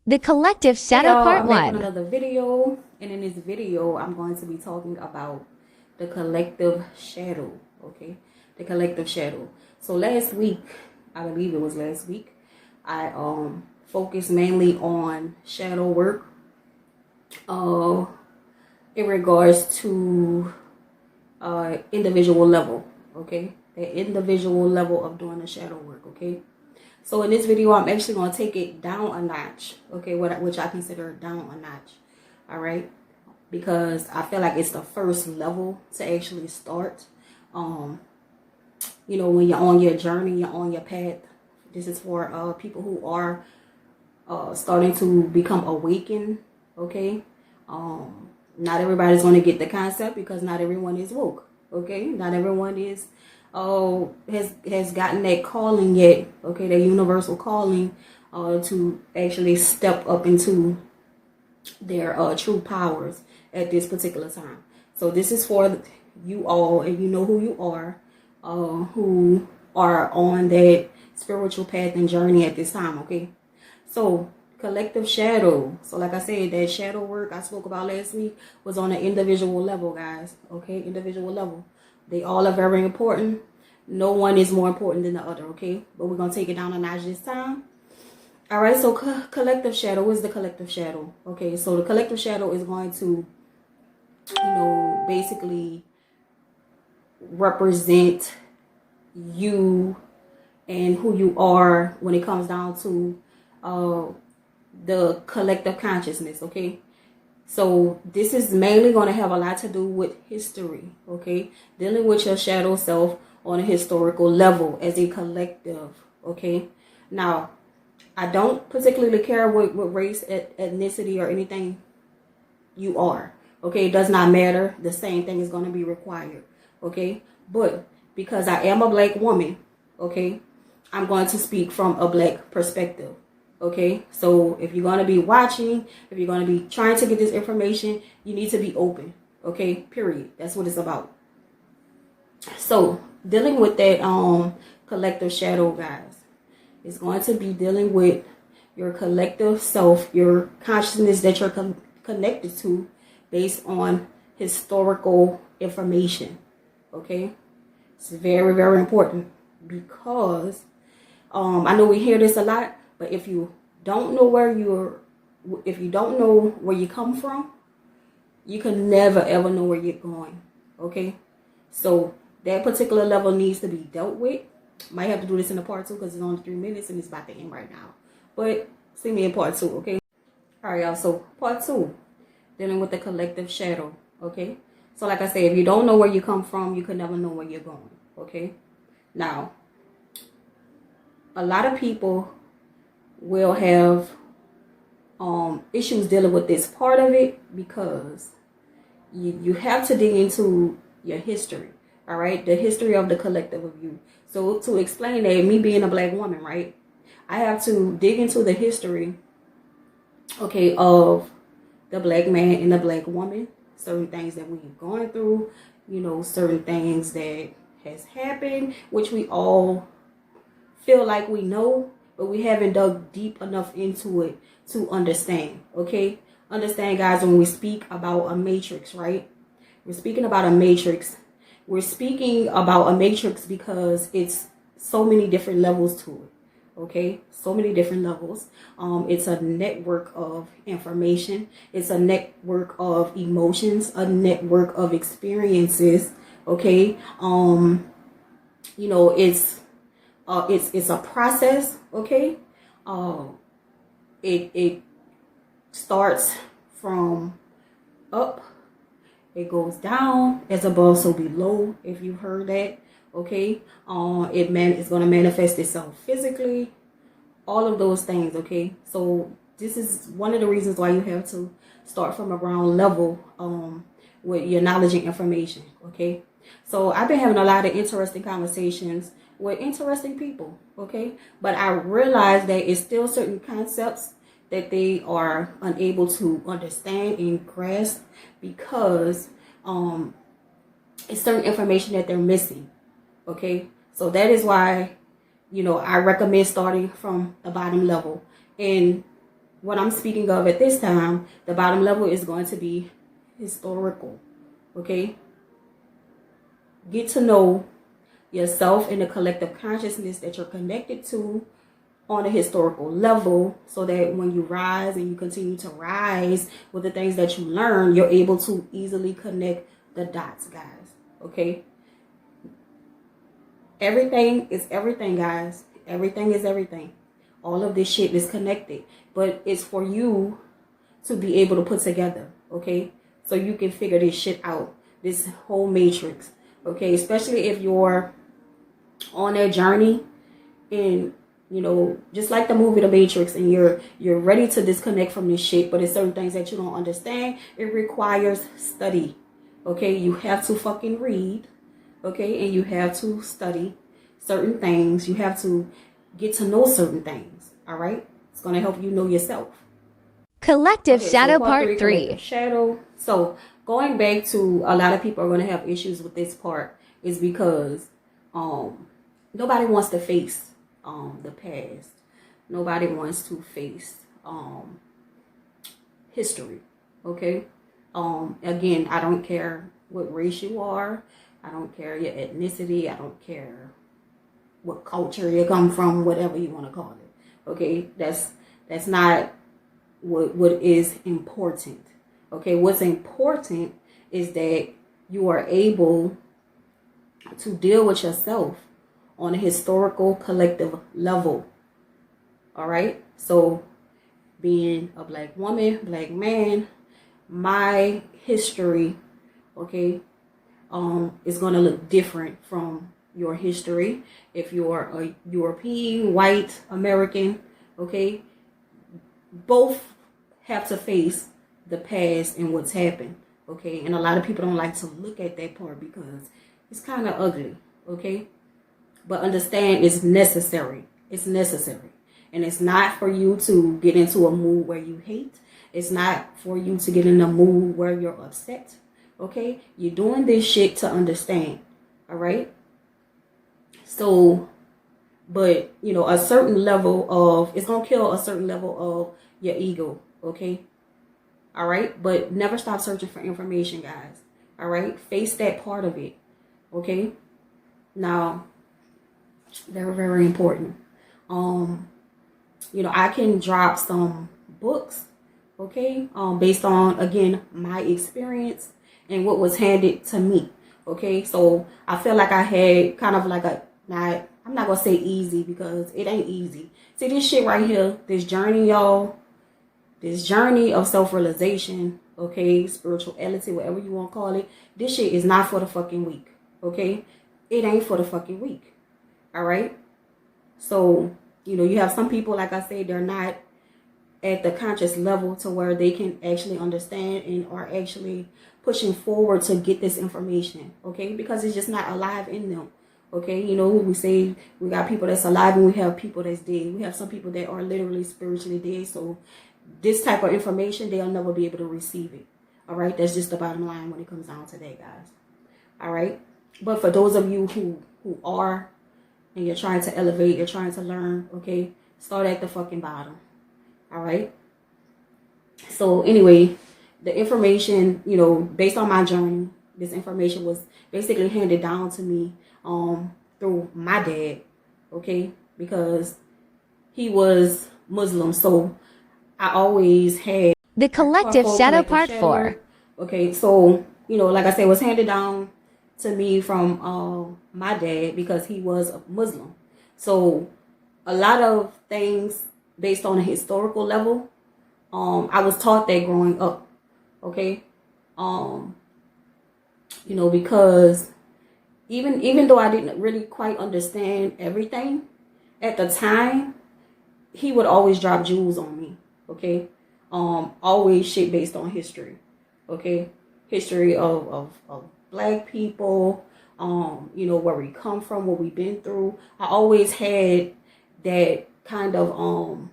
The Collective Hey Shadow y'all, Part I'm back with 1. another video, and in this video I'm going to be talking about the collective shadow. Okay, the collective shadow. So last week, I believe it was last week, I focused mainly on shadow work uh in regards to individual level. Okay, the individual level of doing the shadow work. Okay, so in this video, I'm actually going to take it down a notch, okay, which I consider down a notch, all right, because I feel like it's the first level to actually start. Um, when you're on your journey, you're on your path. This is for people who are starting to become awakened, okay. Not everybody's going to get the concept because not everyone is woke, okay. Not everyone is has gotten that calling yet, okay, that universal calling to actually step up into their true powers at this particular time. So this is for you all, and you know who you are, who are on that spiritual path and journey at this time, okay. So collective shadow, so like I said, that shadow work I spoke about last week was on an individual level, guys, okay. Individual level, they all are very important. No one is more important than the other, okay, but we're gonna take it down a notch this time. All right, so collective shadow is the collective shadow, okay. So the collective shadow is going to, basically represent you and who you are when it comes down to uh the collective consciousness, okay. So this is mainly going to have a lot to do with history, okay, dealing with your shadow self on a historical level as a collective, okay. Now, I don't particularly care what race, ethnicity, or anything you are, okay. It does not matter. The same thing is going to be required, okay. But because I am a black woman, okay, I'm going to speak from a black perspective, okay. So if you're going to be watching, if you're going to be trying to get this information, you need to be open, okay, period. That's what it's about. So dealing with that collective shadow, guys, is going to be dealing with your collective self, your consciousness that you're connected to based on historical information, okay. It's very, very important because I know we hear this a lot, but if you don't know if you don't know where you come from, you can never ever know where you're going, okay. So that particular level needs to be dealt with. Might have to do this in a part 2 because it's only 3 minutes and it's about to end right now, but see me in part 2, okay. All right, y'all, so part 2, dealing with the collective shadow, okay. So like I said, if you don't know where you come from, you can never know where you're going, okay. Now, a lot of people will have issues dealing with this part of it because you have to dig into your history, all right, the history of the collective of you. So to explain that, me being a black woman, right, I have to dig into the history, okay, of the black man and the black woman, certain things that we've gone through, certain things that has happened, which we all feel like we know, but we haven't dug deep enough into it to understand, okay. Understand, guys, when we speak about a matrix, right, we're speaking about a matrix. We're speaking about a matrix because it's so many different levels to it, okay. So many different levels. It's a network of information, it's a network of emotions, a network of experiences, okay. It's a process, okay. It starts from up, it goes down, as above so below, if you've heard that, okay. It's going to manifest itself physically, all of those things, okay. So this is one of the reasons why you have to start from a ground level with your knowledge and information, okay. So I've been having a lot of interesting conversations with interesting people, okay, but I realize that it's still certain concepts that they are unable to understand and grasp because it's certain information that they're missing, okay. So that is why I recommend starting from the bottom level. And what I'm speaking of at this time, the bottom level is going to be historical. Okay? Get to know yourself and the collective consciousness that you're connected to on a historical level, so that when you rise and you continue to rise with the things that you learn, you're able to easily connect the dots, guys. Okay? Everything is everything, guys. Everything is everything. All of this shit is connected, but it's for you to be able to put together, okay? So you can figure this shit out, this whole matrix, okay? Especially if you're on a journey and, you know, just like the movie The Matrix, and you're ready to disconnect from this shit, but it's certain things that you don't understand. It requires study, okay? You have to fucking read, okay? And you have to study certain things. You have to get to know certain things, all right? It's going to help you know yourself. Collective Okay, Shadow so Part 3. Collective Shadow. So going back to, a lot of people are going to have issues with this part is because nobody wants to face the past. Nobody wants to face history, okay? Again, I don't care what race you are. I don't care your ethnicity. I don't care what culture you come from, whatever you want to call it. Okay, that's not what is important. Okay, what's important is that you are able to deal with yourself on a historical collective level. All right, so being a black woman, black man, my history, okay, is going to look different from your history. If you're a European, white, American, okay, both have to face the past and what's happened, okay? And a lot of people don't like to look at that part because it's kind of ugly, okay? But understand it's necessary. It's necessary. And it's not for you to get into a mood where you hate. It's not for you to get in a mood where you're upset, okay? You're doing this shit to understand, all right? So, but, you know, a certain level of, it's going to kill a certain level of your ego, okay? All right? But never stop searching for information, guys. All right? Face that part of it, okay? Now, very, very important. You know, I can drop some books, okay? Based on, again, my experience and what was handed to me, okay? So I feel like I had kind of like I'm not going to say easy because it ain't easy. See this shit right here, this journey, y'all, this journey of self-realization, okay, spirituality, whatever you want to call it, this shit is not for the fucking weak, okay? It ain't for the fucking weak, all right? So, you know, you have some people, like I said, they're not at the conscious level to where they can actually understand and are actually pushing forward to get this information, okay? Because it's just not alive in them. Okay, you know, we say we got people that's alive and we have people that's dead. We have some people that are literally spiritually dead. So this type of information, they'll never be able to receive it. All right, that's just the bottom line when it comes down to that, guys. All right, but for those of you who are and you're trying to elevate, you're trying to learn, okay, start at the fucking bottom. All right. So anyway, the information, you know, based on my journey, this information was basically handed down to me through my dad, okay, because he was Muslim, so I always had The Collective Shadow Part Shadow. 4. Okay, so, you know, like I said, it was handed down to me from my dad because he was a Muslim. So a lot of things based on a historical level, I was taught that growing up, okay, you know, because even though I didn't really quite understand everything at the time, he would always drop jewels on me, okay? Always shit based on history, okay? History of black people, you know, where we come from, what we've been through. I always had that kind of,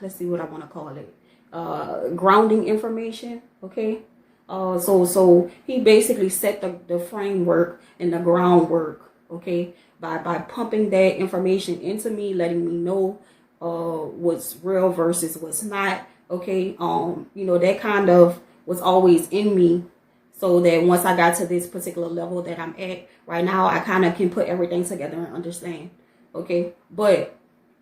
let's see what I want to call it, grounding information, okay? So he basically set the framework and the groundwork, okay, by pumping that information into me, letting me know what's real versus what's not. Okay, that kind of was always in me, so that once I got to this particular level that I'm at right now, I kind of can put everything together and understand. Okay, but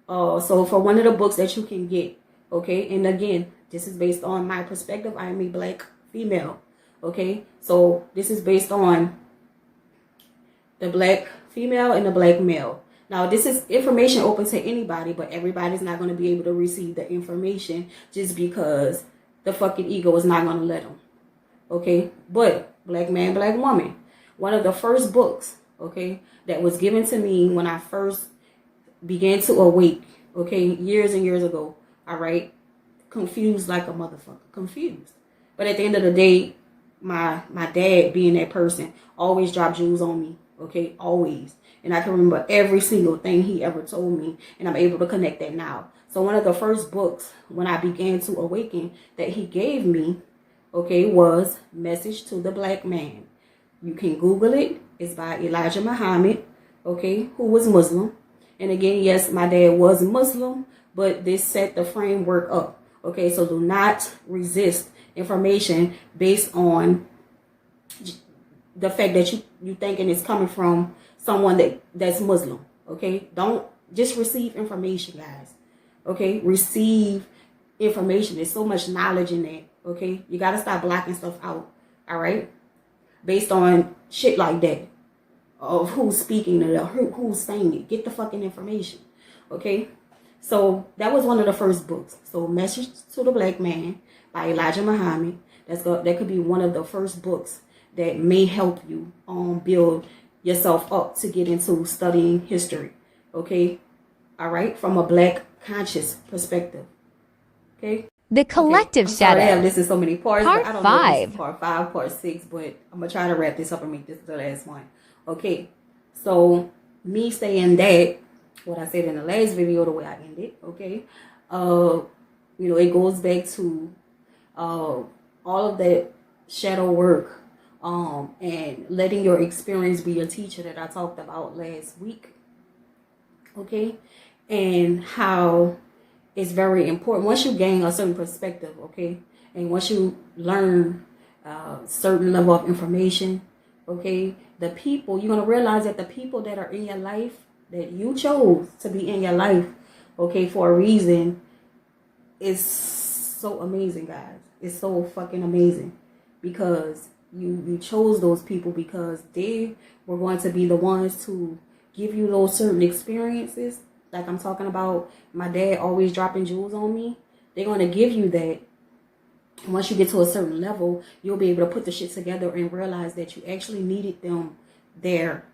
so for one of the books that you can get, okay, and again, this is based on my perspective. I am a black female. Okay, so this is based on the black female and the black male. Now, this is information open to anybody, but everybody's not going to be able to receive the information just because the fucking ego is not going to let them. Okay, but Black Man, Black Woman, one of the first books, okay, that was given to me when I first began to awake, okay, years and years ago. All right, confused like a motherfucker, confused. But at the end of the day, my dad, being that person, always dropped jewels on me. Okay, always. And I can remember every single thing he ever told me, and I'm able to connect that now. So one of the first books when I began to awaken that he gave me, okay, was Message to the Black Man. You can Google it. It's by Elijah Muhammad, okay, who was Muslim. And again, yes, my dad was Muslim, but this set the framework up. Okay, so do not resist information based on the fact that you thinking it's coming from someone that's Muslim. Okay, don't just receive information, guys. Okay, receive information. There's so much knowledge in that. Okay, you gotta stop blocking stuff out. All right, based on shit like that, of who's speaking it or who's saying it. Get the fucking information. Okay, so that was one of the first books. So Message to the Black Man by Elijah Muhammad. That could be one of the first books that may help you build yourself up to get into studying history. Okay, all right, from a black conscious perspective. Okay. The Collective I'm sorry, I Shadow. have this in so many parts. Part but I don't know if this 5. is part 5, part 6, but I'm gonna try to wrap this up and make this the last one. Okay, so me saying that, what I said in the last video, the way I ended, okay, it goes back to all of that shadow work, and letting your experience be a teacher that I talked about last week, okay, and how it's very important once you gain a certain perspective, okay, and once you learn certain level of information, okay, the people, you're going to realize that the people that are in your life, that you chose to be in your life, okay, for a reason, is so amazing, guys. It's so fucking amazing, because you chose those people because they were going to be the ones to give you those certain experiences. Like I'm talking about my dad always dropping jewels on me. They're going to give you that. Once you get to a certain level, you'll be able to put the shit together and realize that you actually needed them there.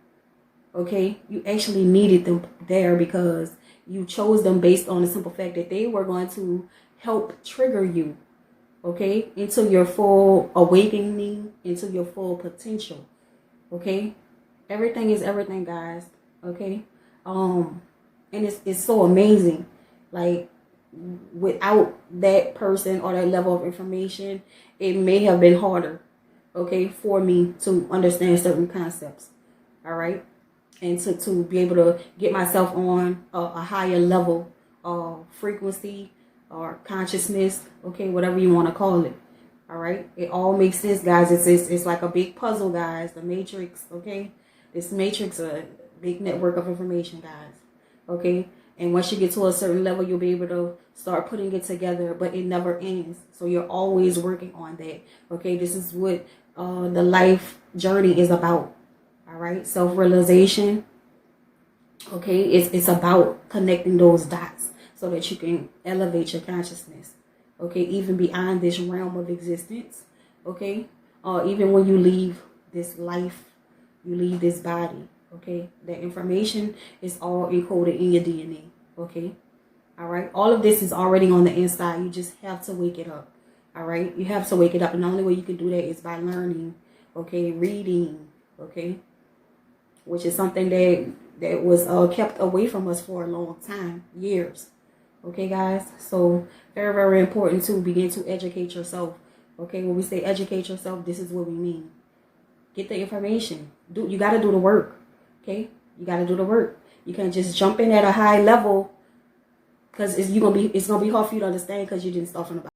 Okay? You actually needed them there because you chose them based on the simple fact that they were going to help trigger you, okay, into your full awakening, into your full potential. Okay? Everything is everything, guys. Okay? And it's so amazing. Like, without that person or that level of information, it may have been harder, okay, for me to understand certain concepts. All right, and to be able to get myself on a higher level of frequency or consciousness, okay, whatever you want to call it. All right, it all makes sense, guys. It's like a big puzzle, guys. The matrix, okay, this matrix, a big network of information, guys. Okay, and once you get to a certain level, you'll be able to start putting it together, but it never ends. So you're always working on that. Okay, this is what the life journey is about. All right, self-realization. Okay, it's about connecting those dots so that you can elevate your consciousness. Okay, even beyond this realm of existence. Okay, even when you leave this life, you leave this body. Okay, that information is all encoded in your DNA. Okay, all right, all of this is already on the inside. You just have to wake it up. All right, you have to wake it up, and the only way you can do that is by learning. Okay, reading. Okay, which is something that was kept away from us for a long time, years. Okay, guys, so very, very important to begin to educate yourself. Okay, when we say educate yourself, this is what we mean. Get the information. You got to do the work. Okay, you got to do the work. You can't just jump in at a high level because it's gonna be hard for you to understand because you didn't start from the bottom.